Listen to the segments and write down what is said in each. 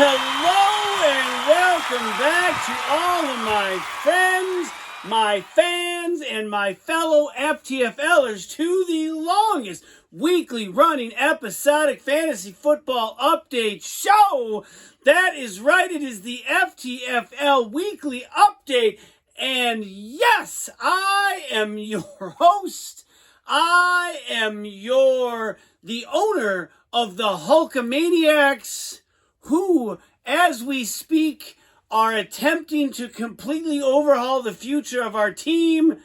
Hello and welcome back to all of my friends, my fans, and my fellow FTFLers to the longest weekly running episodic fantasy football update show. That is right, it is the FTFL weekly update. And yes, I am your host. I am the owner of the Hulkamaniacs, who, as we speak, are attempting to completely overhaul the future of our team.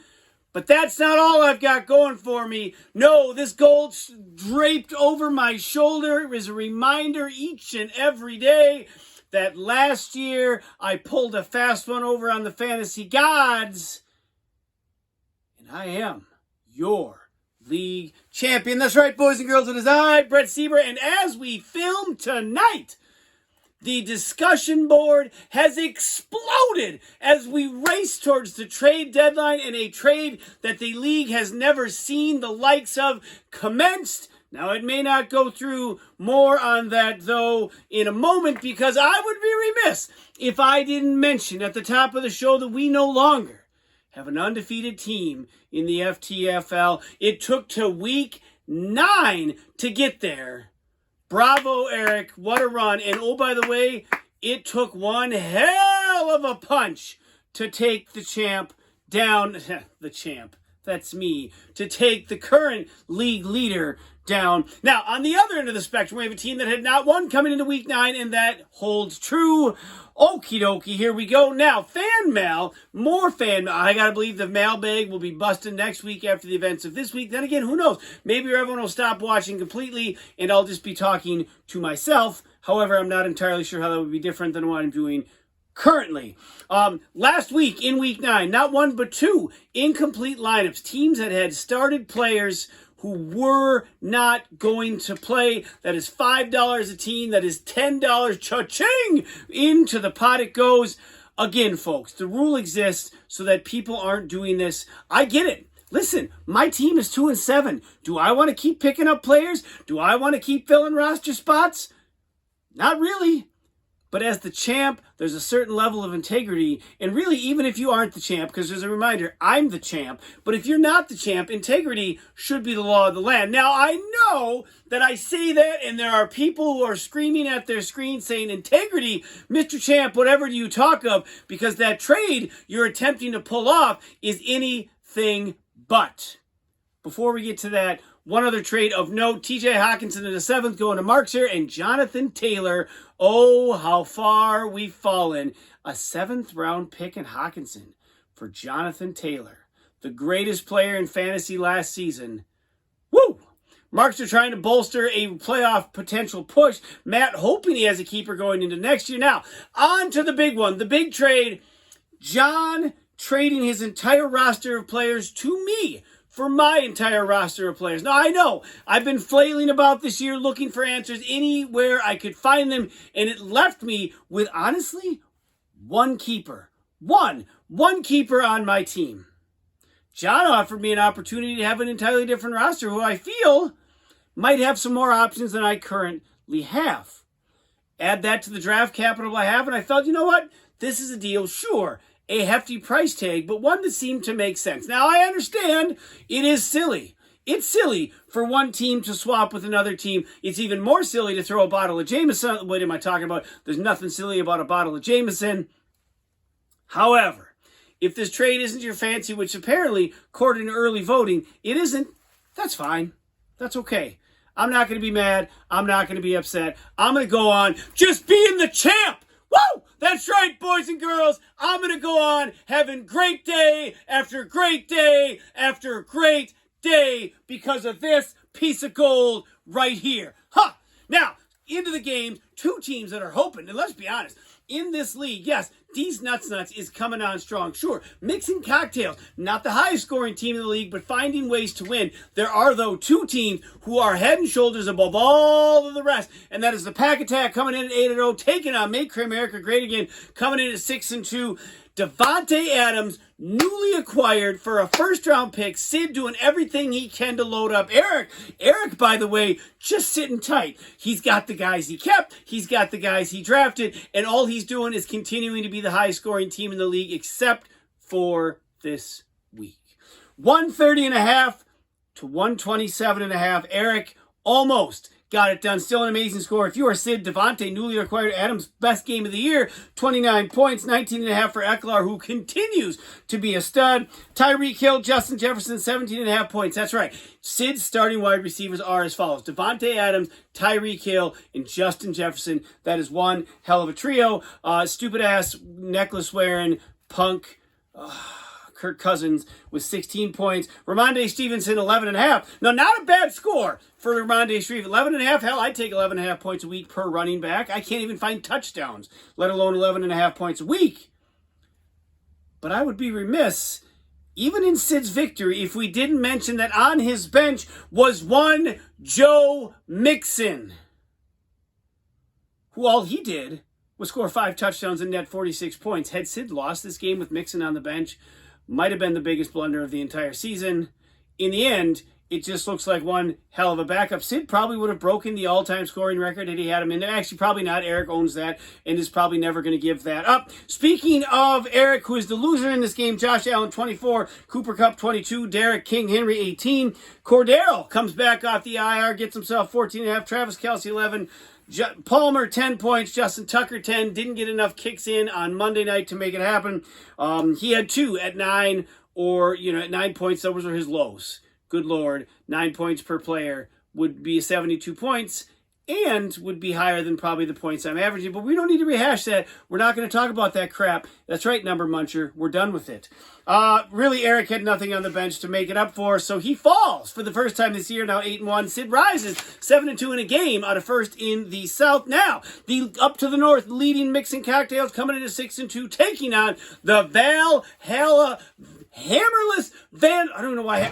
But that's not all I've got going for me. No, this gold draped over my shoulder is a reminder each and every day that last year I pulled a fast one over on the fantasy gods. And I am your league champion. That's right, boys and girls. It is I, Brett Sieber. And as we film tonight, the discussion board has exploded as we race towards the trade deadline, and a trade that the league has never seen the likes of commenced. Now, it may not go through more on that, though, in a moment, because I would be remiss if I didn't mention at the top of the show that we no longer have an undefeated team in the FTFL. It took to week 9 to get there. Bravo, Eric. What a run. And oh, by the way, it took one hell of a punch to take the champ down. The champ. That's me. To take the current league leader down. Now, on the other end of the spectrum, we have a team that had not won coming into week 9, and that holds true. Okie dokie, here we go. Now, fan mail, more fan mail. I gotta believe the mailbag will be busted next week after the events of this week. Then again, who knows? Maybe everyone will stop watching completely, and I'll just be talking to myself. However, I'm not entirely sure how that would be different than what I'm doing currently. Last week, in week 9, not one but two incomplete lineups. Teams that had started players who were not going to play. That is $5 a team. That is $10. Cha-ching! Into the pot it goes. Again, folks, the rule exists so that people aren't doing this. I get it. Listen, my team is 2-7. Do I want to keep picking up players? Do I want to keep filling roster spots? Not really. But as the champ, there's a certain level of integrity. And really, even if you aren't the champ, because there's a reminder, I'm the champ. But if you're not the champ, integrity should be the law of the land. Now, I know that I say that, and there are people who are screaming at their screen saying, integrity, Mr. Champ, whatever do you talk of? Because that trade you're attempting to pull off is anything but. Before we get to that, one other trade of note, TJ Hawkinson in the 7th going to Markser and Jonathan Taylor. Oh, how far we've fallen. A 7th round pick in Hawkinson for Jonathan Taylor, the greatest player in fantasy last season. Woo! Markser trying to bolster a playoff potential push. Matt hoping he has a keeper going into next year. Now, on to the big one, the big trade. John trading his entire roster of players to me for my entire roster of players. Now, I know I've been flailing about this year looking for answers anywhere I could find them, and it left me with, honestly, one keeper. One keeper on my team. John offered me an opportunity to have an entirely different roster who I feel might have some more options than I currently have. Add that to the draft capital I have, and I felt, you know what? This is a deal, sure. A hefty price tag, but one that seemed to make sense. Now, I understand it is silly. It's silly for one team to swap with another team. It's even more silly to throw a bottle of Jameson. What am I talking about? There's nothing silly about a bottle of Jameson. However, if this trade isn't your fancy, which apparently, according to early voting, it isn't, that's fine. That's okay. I'm not going to be mad. I'm not going to be upset. I'm going to go on just being the champ. Woo! That's right, boys and girls. I'm going to go on having great day after great day after great day because of this piece of gold right here. Now, into the games, two teams that are hoping, and let's be honest, in this league, yes, D's Nuts is coming on strong. Sure, mixing cocktails, not the highest scoring team in the league, but finding ways to win. There are, though, two teams who are head and shoulders above all of the rest, and that is the Pack Attack coming in at 8-0, taking on Make America Great Again, coming in at 6-2. Davante Adams, newly acquired for a first-round pick. Sid doing everything he can to load up Eric. Eric, by the way, just sitting tight. He's got the guys he kept. He's got the guys he drafted. And all he's doing is continuing to be the highest-scoring team in the league, except for this week. 130.5 to 127.5. Eric almost got it done. Still an amazing score. If you are Sid, Davante, newly acquired Adams, best game of the year. 29 points, 19.5 for Eckler, who continues to be a stud. Tyreek Hill, Justin Jefferson, 17.5 points. That's right. Sid's starting wide receivers are as follows: Davante Adams, Tyreek Hill, and Justin Jefferson. That is one hell of a trio. Stupid-ass necklace-wearing punk Kirk Cousins with 16 points. Ramondre Stevenson, 11.5. Now, not a bad score for Ramondre Stevenson. 11.5. Hell, I'd take 11.5 points a week per running back. I can't even find touchdowns, let alone 11.5 points a week. But I would be remiss, even in Sid's victory, if we didn't mention that on his bench was one Joe Mixon, who all he did was score 5 touchdowns and net 46 points. Had Sid lost this game with Mixon on the bench, might have been the biggest blunder of the entire season. In the end, it just looks like one hell of a backup. Sid probably would have broken the all-time scoring record had he had him in there. Actually, probably not. Eric owns that and is probably never going to give that up. Speaking of Eric, who is the loser in this game, Josh Allen, 24, Cooper Kupp, 22, Derek King Henry, 18. Cordero comes back off the IR, gets himself 14.5, Travis Kelce, 11, Palmer, 10 points. Justin Tucker, 10. Didn't get enough kicks in on Monday night to make it happen. He had 2 at 9 at 9 points. Those were his lows. Good Lord. 9 points per player would be 72 points and would be higher than probably the points I'm averaging. But we don't need to rehash that. We're not going to talk about that crap. That's right, number muncher. We're done with it. Really, Eric had nothing on the bench to make it up for, so he falls for the first time this year, now 8-1. Sid rises 7-2 in a game out of first in the South. Now, the up to the north leading Mixing Cocktails coming into 6-2, taking on the Valhalla Hammerless Van. I don't know why.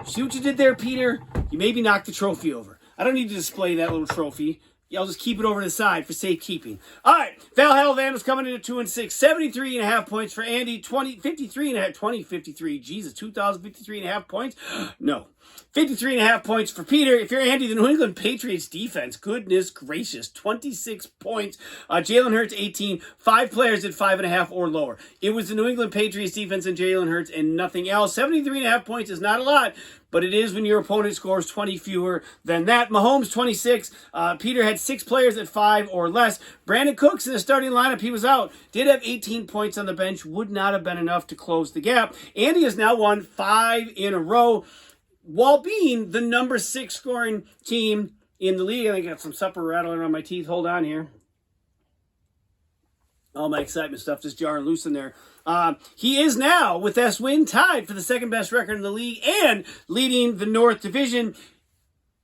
See what you did there, Peter? You maybe knocked the trophy over. I don't need to display that little trophy. Yeah, I'll just keep it over to the side for safekeeping. All right, Valhalla Vandals coming into 2-6, 73.5 points for Andy, 53, Jesus, 2,053.5 points? No. 53.5 points for Peter. If you're Andy, the New England Patriots defense, goodness gracious, 26 points. Jalen Hurts, 18. 5 players at 5.5 or lower. It was the New England Patriots defense and Jalen Hurts and nothing else. 73.5 points is not a lot, but it is when your opponent scores 20 fewer than that. Mahomes, 26. Peter had 6 players at 5 or less. Brandon Cooks in the starting lineup, he was out. Did have 18 points on the bench. Would not have been enough to close the gap. Andy has now won 5 in a row, while being the number 6 scoring team in the league. I got some supper rattling around my teeth. Hold on here. All my excitement stuff just jarring loose in there. He is now, with this win, tied for the second best record in the league and leading the North Division,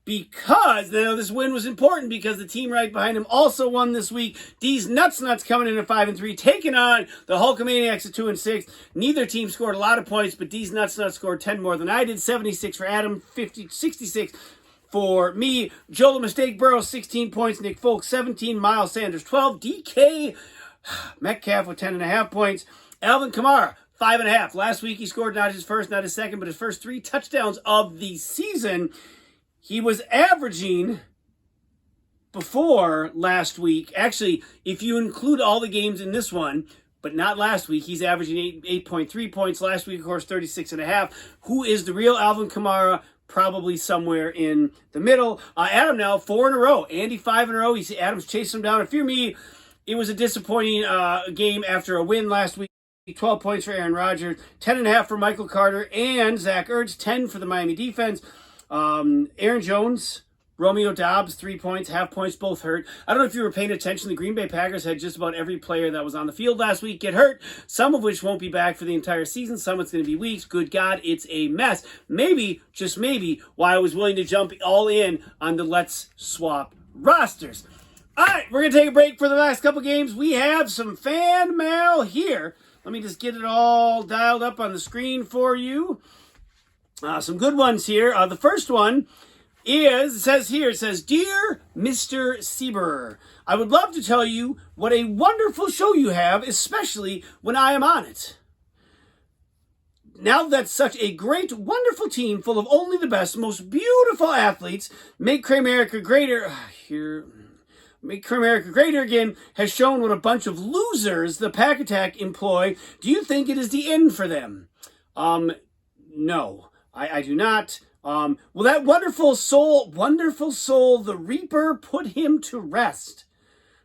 because this win was important because the team right behind him also won this week. D's Nuts coming in at 5-3, taking on the Hulkamaniacs at 2-6. Neither team scored a lot of points, but D's Nuts scored 10 more than I did. 76 for Adam, 66 for me. Joe the Mistake Burrow, 16 points. Nick Folk, 17. Miles Sanders, 12. DK Metcalf with 10.5 points. Alvin Kamara, 5.5. Last week he scored not his first, not his second, but his first 3 touchdowns of the season. He was averaging, before last week, actually, if you include all the games in this one, but not last week, he's averaging 8.3 points. Last week, of course, 36.5. Who is the real Alvin Kamara? Probably somewhere in the middle. Adam now, 4 in a row. Andy, 5 in a row. Adam's chased him down. If you're me, it was a disappointing game after a win last week. 12 points for Aaron Rodgers, 10.5 for Michael Carter and Zach Ertz, 10 for the Miami defense. Aaron Jones, Romeo Dobbs, 3 points, half points, both hurt. I don't know if you were paying attention. The Green Bay Packers had just about every player that was on the field last week get hurt, some of which won't be back for the entire season. Some it's going to be weeks. Good God, it's a mess. Maybe, just maybe, why I was willing to jump all in on the Let's Swap rosters. All right, we're going to take a break for the last couple games. We have some fan mail here. Let me just get it all dialed up on the screen for you. Some good ones here. The first one it says, Dear Mr. Sieber, I would love to tell you what a wonderful show you have, especially when I am on it. Now that such a great, wonderful team full of only the best, most beautiful athletes make Cramerica greater again has shown what a bunch of losers the Pack Attack employ. Do you think it is the end for them? No, I do not. Will that wonderful soul, the Reaper, put him to rest?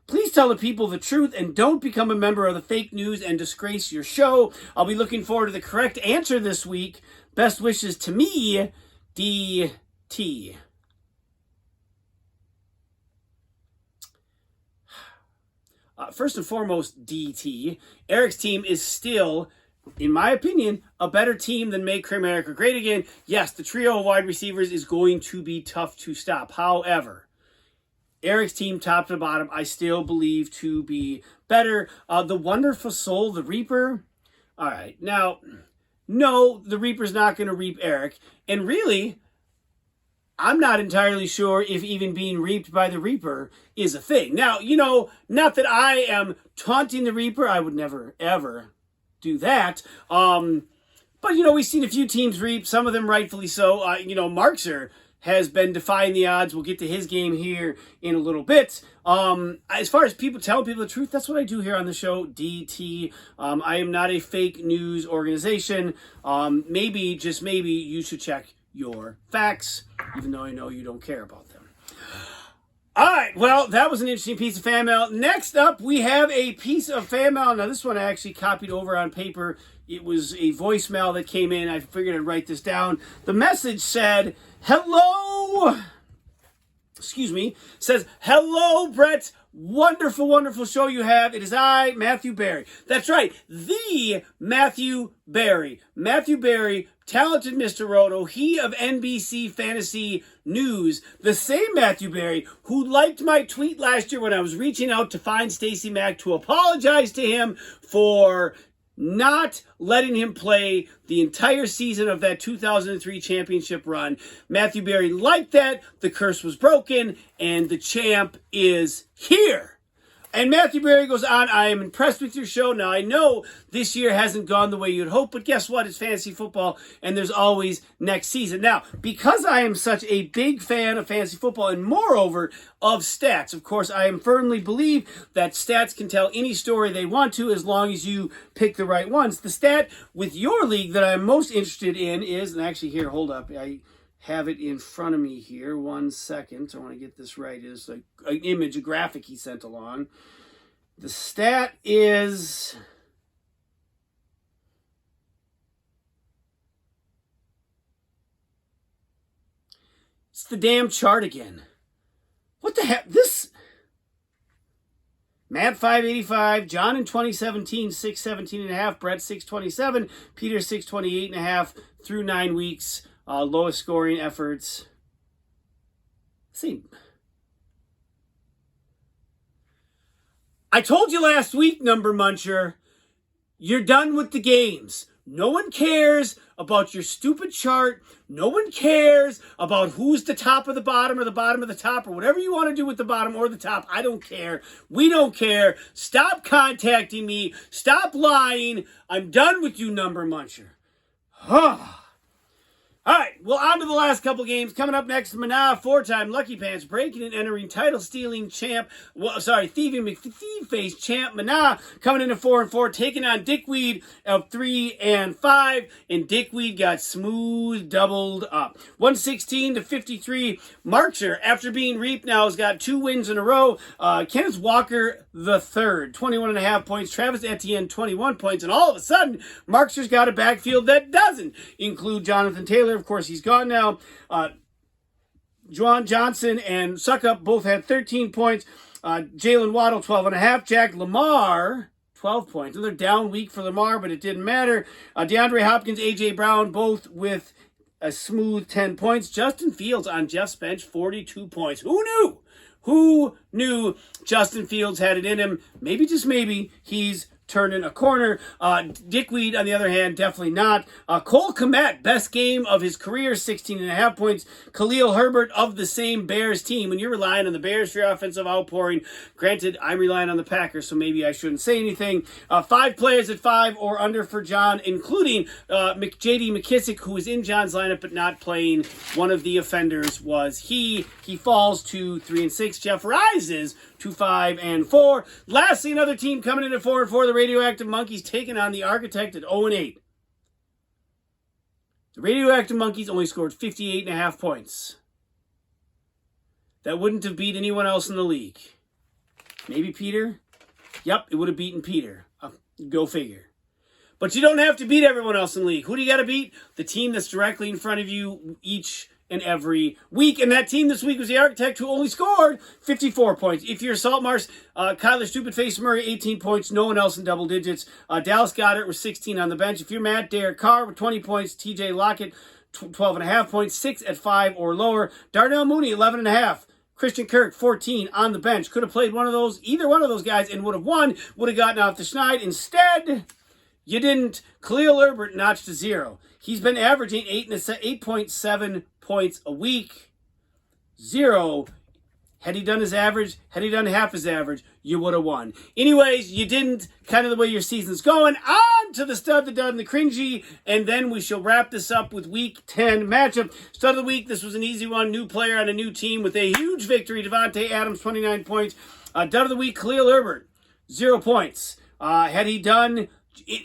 Please tell the people the truth and don't become a member of the fake news and disgrace your show. I'll be looking forward to the correct answer this week. Best wishes to me, DT. First and foremost, DT. Eric's team is still, in my opinion, a better team than Make Cramerica Great Again. Yes, the trio of wide receivers is going to be tough to stop. However, Eric's team, top to bottom, I still believe to be better. The wonderful soul, the Reaper. All right. Now, no, the Reaper's not going to reap Eric. And really, I'm not entirely sure if even being reaped by the Reaper is a thing. Now, not that I am taunting the Reaper. I would never, ever do that. But, we've seen a few teams reap, some of them rightfully so. Markser has been defying the odds. We'll get to his game here in a little bit. As far as people telling people the truth, that's what I do here on the show, DT. I am not a fake news organization. Maybe, just maybe, you should check your facts, even though I know you don't care about them. All right, well, that was an interesting piece of fan mail. Next up, we have a piece of fan mail. Now, this one I actually copied over on paper. It was a voicemail that came in. I figured I'd write this down. The message said, hello, says, hello, Brett. Wonderful, wonderful show you have. It is I, Matthew Berry. That's right, the Matthew Berry. Matthew Berry, talented Mr. Roto, he of NBC Fantasy News, the same Matthew Berry who liked my tweet last year when I was reaching out to find Stacey Mack to apologize to him for not letting him play the entire season of that 2003 championship run. Matthew Berry liked that. The curse was broken, and the champ is here. And Matthew Berry goes on, I am impressed with your show. Now, I know this year hasn't gone the way you'd hope, but guess what? It's fantasy football, and there's always next season. Now, because I am such a big fan of fantasy football, and moreover, of stats, of course, I am firmly believe that stats can tell any story they want to as long as you pick the right ones. The stat with your league that I'm most interested in is, and actually here, hold up, I have it in front of me here. 1 second. I want to get this right. It's like an image, a graphic he sent along. The stat is... It's the damn chart again. What the heck? This... Matt 585, John in 2017, 617.5, Brett 627, Peter 628.5 through 9 weeks. Lowest scoring efforts. See, I told you last week, Number Muncher, you're done with the games. No one cares about your stupid chart. No one cares about who's the top of the bottom or the bottom of the top or whatever you want to do with the bottom or the top. I don't care. We don't care. Stop contacting me. Stop lying. I'm done with you, Number Muncher. All right, well, on to the last couple games. Coming up next, Mana, 4-time Lucky Pants, breaking and entering title-stealing champ, thieving McThief-face champ, Mana, coming into 4-4, taking on Dickweed of 3-5, and Dickweed got smooth doubled up. 116-53, Markser, after being reaped now, has got 2 wins in a row. Kenneth Walker the third, 21.5 points, Travis Etienne, 21 points, and all of a sudden, Markser's got a backfield that doesn't include Jonathan Taylor. Of course, he's gone now. Juwan Johnson and Suckup both had 13 points. Jalen Waddle, 12.5. Jack Lamar, 12 points. Another down week for Lamar, but it didn't matter. DeAndre Hopkins, A.J. Brown, both with a smooth 10 points. Justin Fields on Jeff's bench, 42 points. Who knew? Who knew Justin Fields had it in him? Maybe, just maybe, he's turning a corner. Dickweed, on the other hand, definitely not. Cole Kmet, best game of his career, 16.5 points. Khalil Herbert of the same Bears team. When you're relying on the Bears for your offensive outpouring, granted, I'm relying on the Packers, so maybe I shouldn't say anything. 5 players at 5 or under for John, including J.D. McKissick, who was in John's lineup but not playing. One of the offenders was he. He falls to 3-6. Jeff rises to 5-4. Lastly, another team coming in at 4-4. The Radioactive Monkeys taking on the Architect at 0-8. The Radioactive Monkeys only scored 58.5 points. That wouldn't have beat anyone else in the league. Maybe Peter? Yep, it would have beaten Peter. Go figure. But you don't have to beat everyone else in the league. Who do you got to beat? The team that's directly in front of you each and every week. And that team this week was the Architect, who only scored 54 points. If you're Saltmarsh, Kyler Stupid Face Murray, 18 points. No one else in double digits. Dallas Goddard was 16 on the bench. If you're Matt, Derek Carr with 20 points. TJ Lockett, 12.5 points. 6 at 5 or lower. Darnell Mooney, 11.5. Christian Kirk, 14 on the bench. Could have played either one of those guys and would have won. Would have gotten off the schneid. Instead, you didn't. Khalil Herbert notched to 0. He's been averaging 8.7 points a week. 0. Had he done his average, had he done half his average, you would have won. Anyways, you didn't. Kind of the way your season's going. On to the stud, the dud, and the cringy. And then we shall wrap this up with Week 10 matchup. Stud of the week, this was an easy one. New player on a new team with a huge victory. Devontae Adams, 29 points. Dud of the week, Khalil Herbert, 0 points. Had he done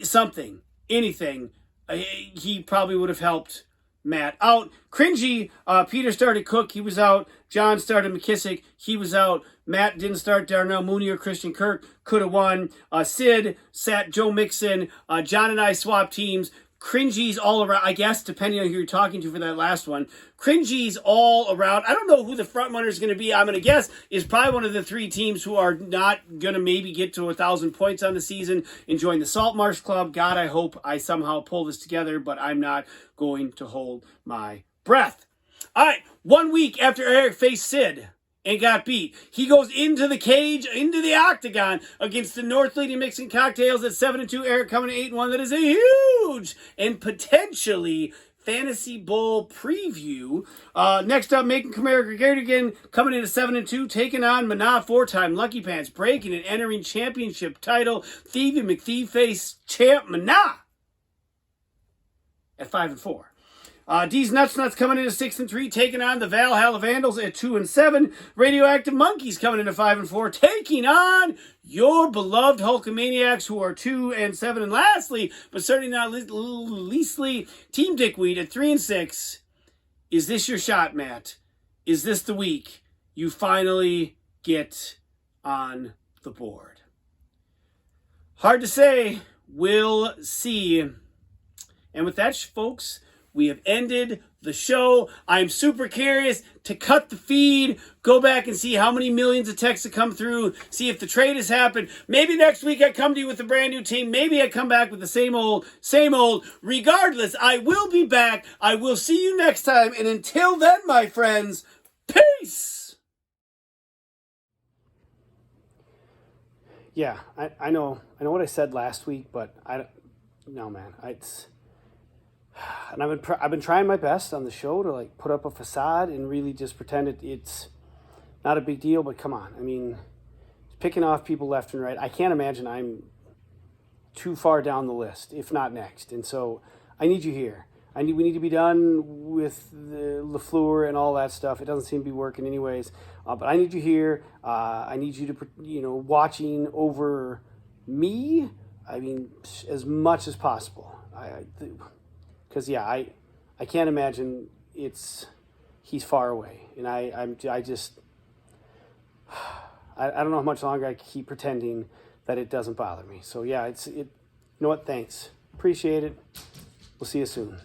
something, anything, he probably would have helped Matt out. Cringy, Peter started Cook, he was out. John started McKissick, he was out. Matt didn't start Darnell Mooney or Christian Kirk, could have won. Sid sat Joe Mixon. John and I swapped teams. Cringies all around, I guess, depending on who you're talking to for that last one. Cringies all around. I don't know who the front runner is going to be. I'm going to guess is probably one of the 3 teams who are not going to maybe get to 1,000 points on the season and join the Saltmarsh Club. God, I hope I somehow pull this together, but I'm not going to hold my breath. All right, 1 week after Eric faced Sid and got beat, he goes into the cage, into the octagon against the North Leading Mixing Cocktails at 7-2. Eric coming to 8-1. That is a huge and potentially Fantasy Bowl preview. Next up, Macon Kamara again coming in at 7-2, taking on Mana 4-time Lucky Pants, breaking and entering championship title. Thievey McThief-Face champ Mana at 5-4. D's Nuts coming in at 6-3, taking on the Valhalla Vandals at 2-7. Radioactive Monkeys coming in at 5-4, taking on your beloved Hulkamaniacs, who are 2-7. And lastly, but certainly not leastly, Team Dickweed at 3-6. Is this your shot, Matt? Is this the week you finally get on the board? Hard to say. We'll see. And with that, folks, we have ended the show. I'm super curious to cut the feed, go back and see how many millions of texts have come through, see if the trade has happened. Maybe next week I come to you with a brand new team. Maybe I come back with the same old, same old. Regardless, I will be back. I will see you next time. And until then, my friends, peace. Yeah, I know what I said last week, but no, man, and I've been trying my best on the show to like put up a facade and really just pretend it's not a big deal. But come on, I mean, picking off people left and right. I can't imagine I'm too far down the list, if not next. And so I need you here. We need to be done with the LaFleur and all that stuff. It doesn't seem to be working anyways. But I need you here. I need you to watching over me. I mean, as much as possible. Because I can't imagine he's far away, and I don't know how much longer I can keep pretending that it doesn't bother me. So yeah, you know what? Thanks, appreciate it. We'll see you soon.